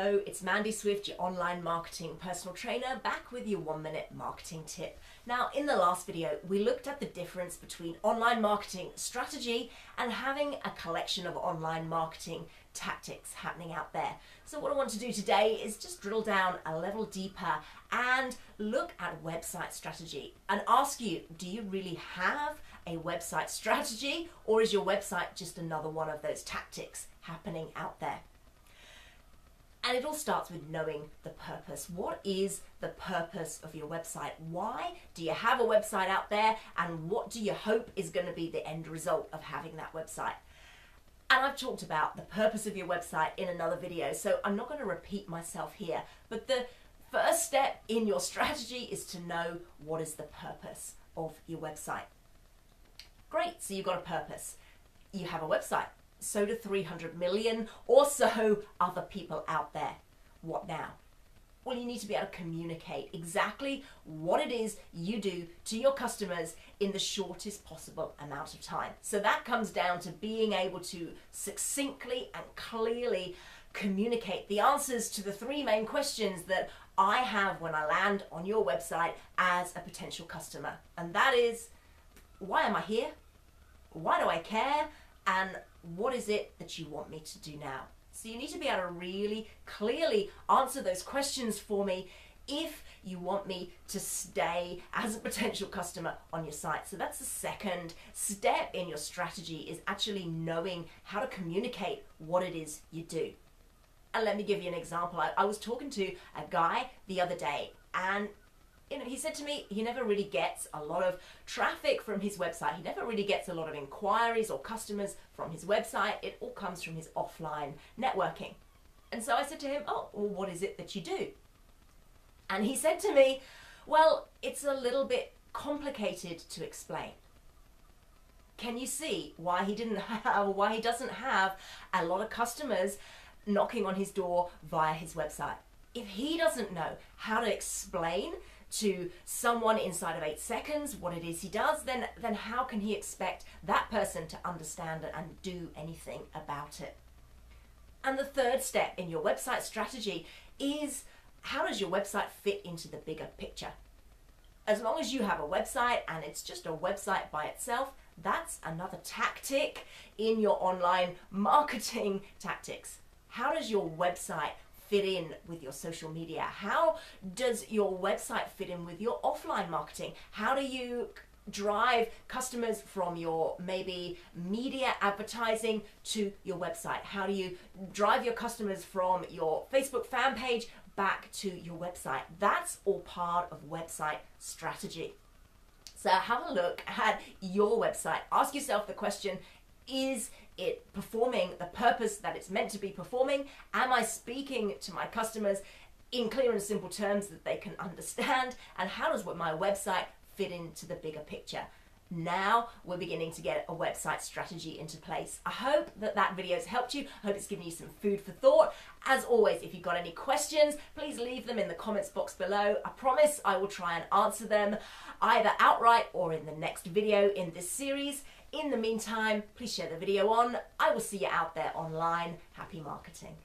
Hello, it's Mandy Swift, your online marketing personal trainer, back with your 1-minute marketing tip. Now, in the last video, we looked at the difference between online marketing strategy and having a collection of online marketing tactics happening out there. So what I want to do today is just drill down a level deeper and look at website strategy and ask you, do you really have a website strategy, or is your website just another one of those tactics happening out there? And it all starts with knowing the purpose. What is the purpose of your website? Why do you have a website out there, and what do you hope is going to be the end result of having that website? And I've talked about the purpose of your website in another video, so I'm not going to repeat myself here. But the first step in your strategy is to know what is the purpose of your website. Great, so you've got a purpose. You have a website. So do 300 million or so other people out there. What now? Well, you need to be able to communicate exactly what it is you do to your customers in the shortest possible amount of time. So that comes down to being able to succinctly and clearly communicate the answers to the 3 main questions that I have when I land on your website as a potential customer. And that is, why am I here? Why do I care? And what is it that you want me to do now? So you need to be able to really clearly answer those questions for me if you want me to stay as a potential customer on your site. So that's the second step in your strategy, is actually knowing how to communicate what it is you do. And let me give you an example. I was talking to a guy the other day, and he said to me he never really gets a lot of traffic from his website. He never really gets a lot of inquiries or customers from his website. It all comes from his offline networking. And so I said to him, oh, well, what is it that you do? And he said to me, well, it's a little bit complicated to explain. Can you see why he doesn't have a lot of customers knocking on his door via his website? If he doesn't know how to explain to someone inside of 8 seconds what it is he does, then how can he expect that person to understand it and do anything about it? And the third step in your website strategy is, how does your website fit into the bigger picture? As long as you have a website and it's just a website by itself, that's another tactic in your online marketing tactics. How does your website fit in with your social media? How does your website fit in with your offline marketing? How do you drive customers from your maybe media advertising to your website? How do you drive your customers from your Facebook fan page back to your website? That's all part of website strategy. So have a look at your website. Ask yourself the question, is it performing the purpose that it's meant to be performing? Am I speaking to my customers in clear and simple terms that they can understand? And how does my website fit into the bigger picture? Now we're beginning to get a website strategy into place. I hope that video has helped you. I hope it's given you some food for thought. As always, if you've got any questions, please leave them in the comments box below. I promise I will try and answer them either outright or in the next video in this series. In the meantime, please share the video on. I will see you out there online. Happy marketing.